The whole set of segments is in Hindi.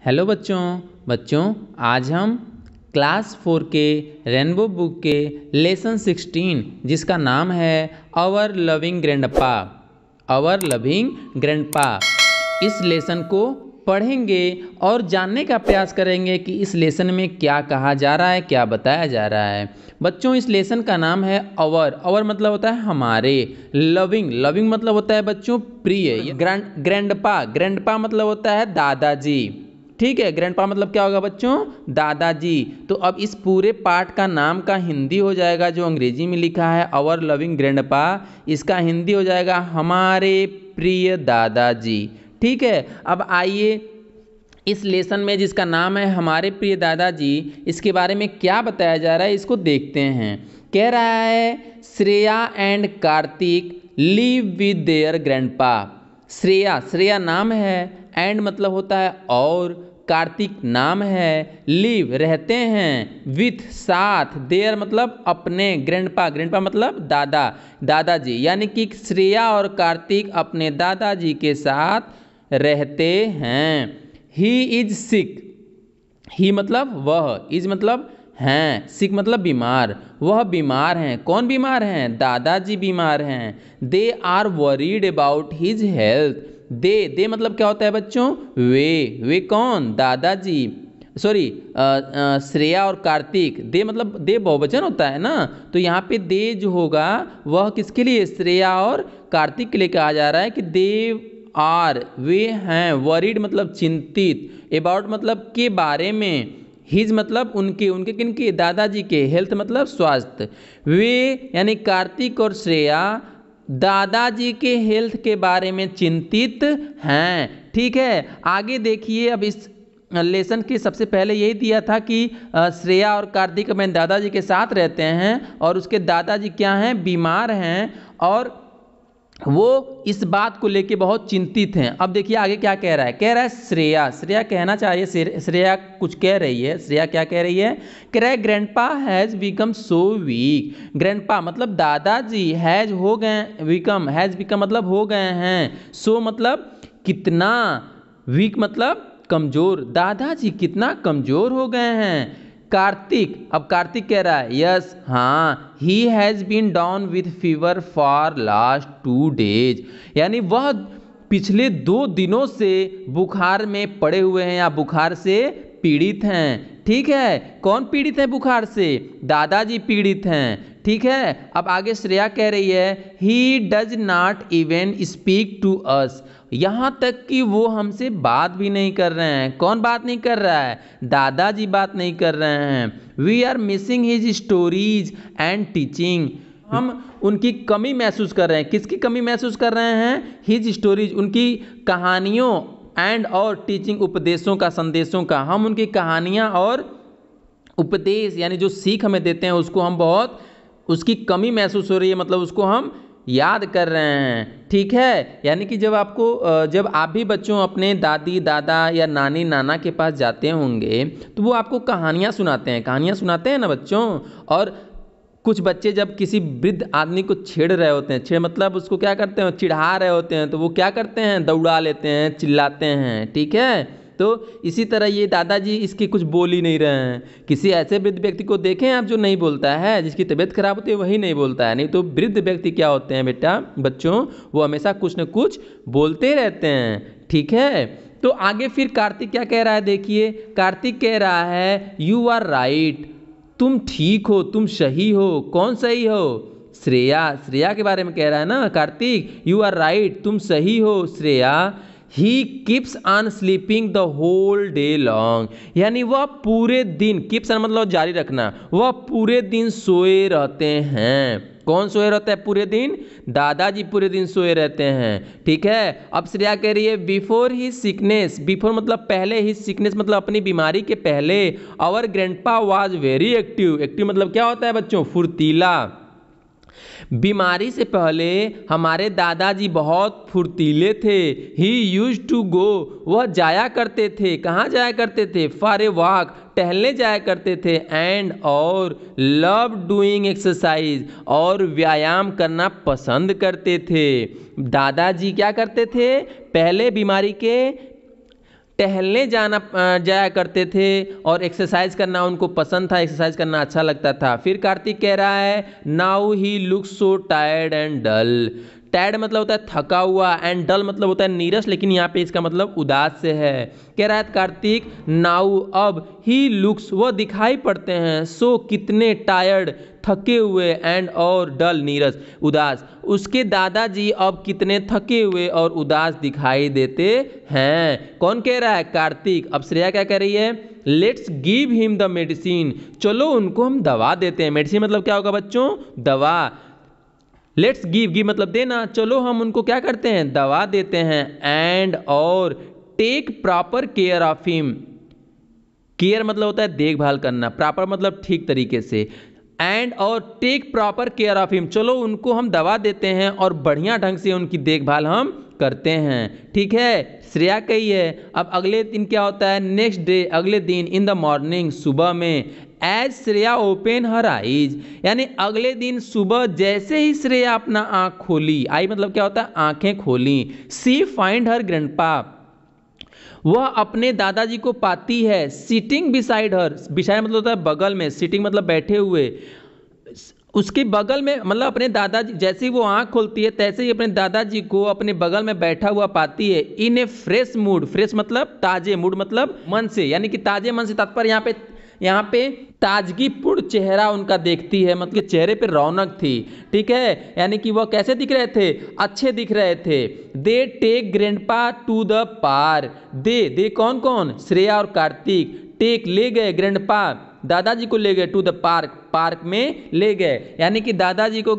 हेलो बच्चों आज हम क्लास 4 के रेनबो बुक के लेसन 16 जिसका नाम है आवर लविंग ग्रैंडपा इस लेसन को पढ़ेंगे और जानने का प्रयास करेंगे कि इस लेसन में क्या कहा जा रहा है, क्या बताया जा रहा है। बच्चों इस लेसन का नाम है आवर मतलब होता है हमारे, लविंग मतलब होता है बच्चों प्रिय, ग्रैंडपा मतलब होता है दादाजी। ठीक है, ग्रैंडपा मतलब क्या होगा बच्चों, दादाजी। तो अब इस पूरे पाठ का नाम का हिंदी हो जाएगा, जो अंग्रेजी में लिखा है आवर लविंग ग्रैंडपा, इसका हिंदी हो जाएगा हमारे प्रिय दादाजी। ठीक है, अब आइए इस लेसन में जिसका नाम है हमारे प्रिय दादाजी, इसके बारे में क्या बताया जा रहा है इसको देखते हैं। कह रहा है Shreya and Kartik live with their grandpa. Shreya नाम है, एंड मतलब होता है और, कार्तिक नाम है, लिव रहते हैं, विथ साथ, देयर मतलब अपने, ग्रैंडपा मतलब दादाजी, यानी कि श्रेया और कार्तिक अपने दादाजी के साथ रहते हैं। ही इज सिक, ही मतलब वह, इज मतलब हैं, सिक मतलब बीमार, वह बीमार हैं। कौन बीमार हैं? दादाजी बीमार हैं। They are worried about his health. They मतलब क्या होता है बच्चों? वे कौन? दादाजी, सॉरी श्रेया और कार्तिक। दे मतलब दे बहुवचन होता है ना, तो यहाँ पे दे जो होगा वह किसके लिए? श्रेया और कार्तिक के लिए कहा जा रहा है कि दे आर, वे हैं, वरीड मतलब चिंतित, अबाउट मतलब के बारे में, हिज मतलब उनके किनके? दादाजी के, हेल्थ मतलब स्वास्थ्य। वे यानी कार्तिक और श्रेया दादाजी के हेल्थ के बारे में चिंतित हैं। ठीक है, आगे देखिए। अब इस लेसन के सबसे पहले यही दिया था कि श्रेया और कार्तिक अपने दादाजी के साथ रहते हैं और उसके दादाजी क्या हैं? बीमार हैं, और वो इस बात को लेके बहुत चिंतित हैं। अब देखिए आगे क्या कह रहा है। कह रहा है श्रेया कहना चाहिए, श्रेया कुछ कह रही है। श्रेया क्या कह रही है? कह रहा है grandpa has become so weak. Grandpa मतलब दादाजी, हैज़ हो गए, हैज़ बिकम मतलब हो गए हैं, सो मतलब कितना, वीक मतलब कमज़ोर, दादाजी कितना कमज़ोर हो गए हैं। कार्तिक, अब कार्तिक कह रहा है यस, हाँ, he has been down with fever for last 2 days, यानी वह पिछले 2 दिनों से बुखार में पड़े हुए हैं या बुखार से पीड़ित हैं। ठीक है, कौन पीड़ित है बुखार से? दादाजी पीड़ित हैं। ठीक है, अब आगे श्रेया कह रही है he does not even speak to us, यहाँ तक कि वो हमसे बात भी नहीं कर रहे हैं। कौन बात नहीं कर रहा है? दादाजी बात नहीं कर रहे हैं। We are missing his stories and teaching, हम उनकी कमी महसूस कर रहे हैं। किसकी कमी महसूस कर रहे हैं? हिज स्टोरीज, उनकी कहानियों, एंड और टीचिंग उपदेशों का, संदेशों का, हम उनकी कहानियाँ और उपदेश यानी जो सीख हमें देते हैं उसको हम बहुत, उसकी कमी महसूस हो रही है, मतलब उसको हम याद कर रहे हैं। ठीक है, यानी कि जब आप भी बच्चों अपने दादी दादा या नानी नाना के पास जाते होंगे तो वो आपको कहानियाँ सुनाते हैं ना बच्चों। और कुछ बच्चे जब किसी वृद्ध आदमी को छेड़ रहे होते हैं, छेड़ मतलब उसको क्या करते हैं? चिढ़ा रहे होते हैं, तो वो क्या करते हैं? दौड़ा लेते हैं, चिल्लाते हैं। ठीक है, तो इसी तरह ये दादाजी इसकी कुछ बोल ही नहीं रहे हैं। किसी ऐसे वृद्ध व्यक्ति को देखें आप जो नहीं बोलता है, जिसकी तबीयत खराब होती है वही नहीं बोलता है। नहीं तो वृद्ध व्यक्ति क्या होते हैं बेटा बच्चों, वो हमेशा कुछ न कुछ बोलते रहते हैं। ठीक है, तो आगे फिर कार्तिक क्या कह रहा है, देखिए। कार्तिक कह रहा है यू आर राइट, तुम ठीक हो, तुम सही हो। कौन सही हो? श्रेया के बारे में कह रहा है ना कार्तिक, यू आर राइट, तुम सही हो Shreya. He keeps on sleeping the whole day long, यानी वह पूरे दिन, कीप्स ऑन मतलब जारी रखना, वह पूरे दिन सोए रहते हैं। कौन सोए रहता है पूरे दिन? दादाजी पूरे दिन सोए रहते हैं। ठीक है, अब श्रेया कह रही है बिफोर ही सिकनेस, बिफोर मतलब पहले, ही सिकनेस मतलब अपनी बीमारी के पहले, our grandpa was very active मतलब क्या होता है बच्चों? फुर्तीला। बीमारी से पहले हमारे दादाजी बहुत फुर्तीले थे। ही यूज टू गो, वह जाया करते थे। कहाँ जाया करते थे? फॉर ए वॉक, टहलने जाया करते थे। एंड और लव डूइंग एक्सरसाइज, और व्यायाम करना पसंद करते थे। दादाजी क्या करते थे? पहले बीमारी के टहलने जाया करते थे और एक्सरसाइज करना उनको पसंद था, एक्सरसाइज करना अच्छा लगता था। फिर कार्तिक कह रहा है now he looks so tired and dull. Tired मतलब होता है थका हुआ, एंड डल मतलब होता है नीरस, लेकिन यहाँ पे इसका मतलब उदास से है। कह रहा है कार्तिक नाउ अब, ही लुक्स वह दिखाई पड़ते हैं, सो कितने, टायर्ड थके हुए, एंड और डल नीरस उदास। उसके दादाजी अब कितने थके हुए और उदास दिखाई देते हैं। कौन कह रहा है? कार्तिक। अब श्रेया क्या कह रही है? Let's give him the medicine, चलो उनको हम दवा देते हैं। मेडिसिन मतलब क्या होगा बच्चों? दवा। लेट्स गिव मतलब देना, चलो हम उनको क्या करते हैं? दवा देते हैं। एंड और take proper care of him. Care मतलब होता है देखभाल करना, प्रॉपर मतलब ठीक तरीके से। एंड और take proper care of him, चलो उनको हम दवा देते हैं और बढ़िया ढंग से उनकी देखभाल हम करते हैं। ठीक है, श्रेया कही है। अब अगले दिन क्या होता है? नेक्स्ट डे, अगले दिन, इन द मॉर्निंग, सुबह में, as Shreya open her eyes, यानी अगले दिन सुबह जैसे ही श्रेया अपना आंख खोली, आई मतलब क्या होता है? आंखें खोली, सी फाइंड हर ग्रैंडपा, वह अपने दादाजी को पाती है, सिटिंग बिसाइड हर, बिसाइड मतलब होता है बगल में, सिटिंग मतलब बैठे हुए, उसके बगल में, मतलब अपने दादाजी, जैसे ही वो आंख खोलती है तैसे ही अपने दादाजी को अपने बगल में बैठा हुआ पाती है। इन ए फ्रेश मूड, फ्रेश मतलब ताजे, मूड मतलब मन से, यानी कि ताजे मन से तात्पर्य यहाँ पे ताजगीपूर्ण चेहरा उनका देखती है, मतलब चेहरे पे रौनक थी। ठीक है, यानी कि वह कैसे दिख रहे थे? अच्छे दिख रहे थे। They take grandpa to the park, they कौन कौन? श्रेया और कार्तिक। टेक ले गए, ग्रैंडपा दादाजी को ले गए, टू द पार्क पार्क में ले गए, यानी कि दादाजी को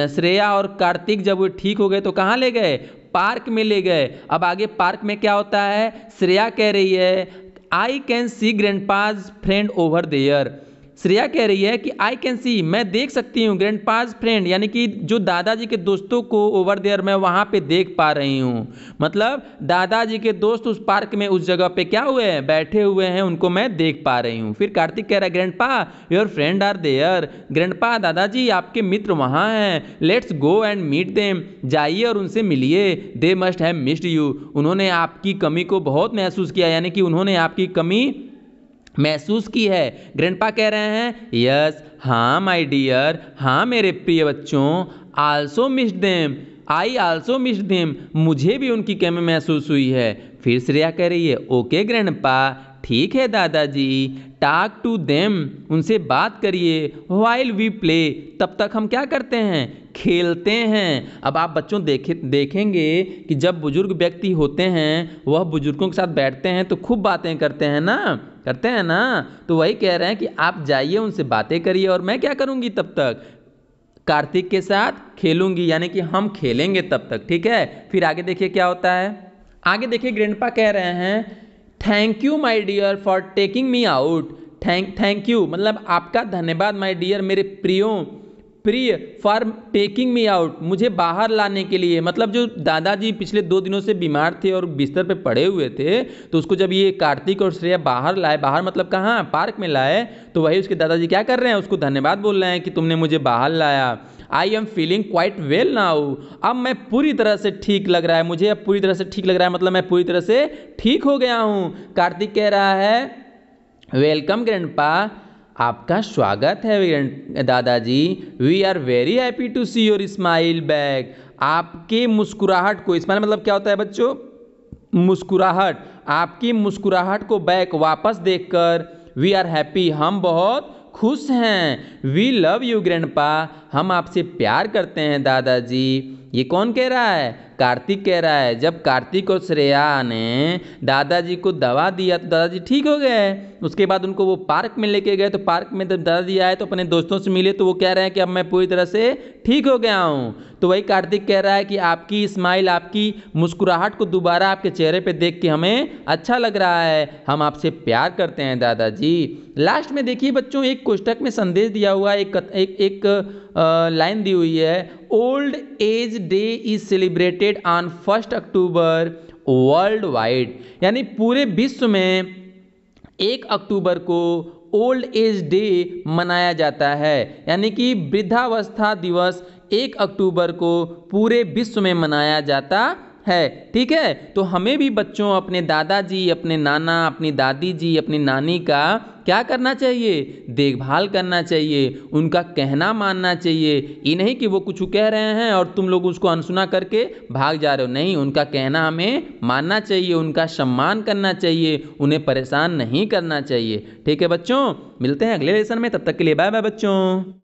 श्रेया और कार्तिक जब वो ठीक हो गए तो कहाँ ले गए? पार्क में ले गए। अब आगे पार्क में क्या होता है? श्रेया कह रही है I can see grandpa's friend over there. श्रेया कह रही है कि आई कैन सी, मैं देख सकती हूँ, ग्रैंडपाज फ्रेंड यानी कि जो दादाजी के दोस्तों को ओवर देयर मैं वहाँ पे देख पा रही हूँ। मतलब दादाजी के दोस्त उस पार्क में, उस जगह पे क्या हुए हैं? बैठे हुए हैं, उनको मैं देख पा रही हूँ। फिर कार्तिक कह रहा है grandpa your friend are there, grandpa दादाजी आपके मित्र वहाँ हैं, let's go and meet them, जाइए और उनसे मिलिए। They must have missed you, उन्होंने आपकी कमी को बहुत महसूस किया, यानी कि उन्होंने आपकी कमी महसूस की है। ग्रैंडपा कह रहे हैं यस, हाँ माय डियर, हाँ मेरे प्रिय बच्चों, also missed them, I also missed them, मुझे भी उनकी कमी महसूस हुई है। फिर श्रेया कह रही है ओके ग्रैंडपा, ठीक है दादाजी, टॉक टू देम, उनसे बात करिए, व्हाइल वी प्ले, तब तक हम क्या करते हैं? खेलते हैं। अब आप बच्चों देखेंगे कि जब बुजुर्ग व्यक्ति होते हैं वह बुजुर्गों के साथ बैठते हैं तो खूब बातें करते हैं ना, तो वही कह रहे हैं कि आप जाइए उनसे बातें करिए और मैं क्या करूंगी तब तक? कार्तिक के साथ खेलूंगी, यानी कि हम खेलेंगे तब तक। ठीक है, फिर आगे देखिए क्या होता है। आगे देखिए ग्रैंडपा कह रहे हैं thank you my dear for taking me out, thank you मतलब आपका धन्यवाद माय डियर मेरे प्रिय फॉर टेकिंग मी आउट, मुझे बाहर लाने के लिए। मतलब जो दादाजी पिछले 2 दिनों से बीमार थे और बिस्तर पे पड़े हुए थे, तो उसको जब ये कार्तिक और श्रेया बाहर लाए, बाहर मतलब कहाँ? पार्क में लाए, तो वही उसके दादाजी क्या कर रहे हैं? उसको धन्यवाद बोल रहे हैं कि तुमने मुझे बाहर लाया। I am feeling quite well now, अब मैं पूरी तरह से ठीक लग रहा है, मुझे अब पूरी तरह से ठीक लग रहा है, मतलब मैं पूरी तरह से ठीक हो गया हूँ। कार्तिक कह रहा है वेलकम ग्रैंडपा, आपका स्वागत है दादाजी, we are very happy to see your smile back, आपके मुस्कुराहट को, स्माइल मतलब क्या होता है बच्चों? मुस्कुराहट, आपकी मुस्कुराहट को बैक वापस देखकर, वी आर हैप्पी हम बहुत खुश हैं, वी लव यू ग्रैंडपा, हम आपसे प्यार करते हैं दादाजी। ये कौन कह रहा है? कार्तिक कह रहा है। जब कार्तिक और श्रेया ने दादाजी को दवा दिया तो दादाजी ठीक हो गए। उसके बाद उनको वो पार्क में लेके गए, तो पार्क में जब दादाजी आए तो अपने दोस्तों से मिले, तो वो कह रहे हैं कि अब मैं पूरी तरह से ठीक हो गया हूँ। तो वही कार्तिक कह रहा है कि आपकी स्माइल, आपकी मुस्कुराहट को दोबारा आपके चेहरे पे देख के हमें अच्छा लग रहा है, हम आपसे प्यार करते हैं दादाजी। लास्ट में देखिए बच्चों, एक कोष्टक में संदेश दिया हुआ है, एक लाइन दी हुई है, old age day is celebrated on 1 October world wide, यानी पूरे विश्व में 1 अक्टूबर को ओल्ड एज डे मनाया जाता है, यानी कि वृद्धावस्था दिवस 1 अक्टूबर को पूरे विश्व में मनाया जाता है। ठीक है, तो हमें भी बच्चों अपने दादाजी, अपने नाना, अपनी दादी जी, अपनी नानी का क्या करना चाहिए, देखभाल करना चाहिए, उनका कहना मानना चाहिए। ये नहीं कि वो कुछ कह रहे हैं और तुम लोग उसको अनसुना करके भाग जा रहे हो, नहीं, उनका कहना हमें मानना चाहिए, उनका सम्मान करना चाहिए, उन्हें परेशान नहीं करना चाहिए। ठीक है बच्चों, मिलते हैं अगले लेसन में, तब तक के लिए बाय बाय बच्चों।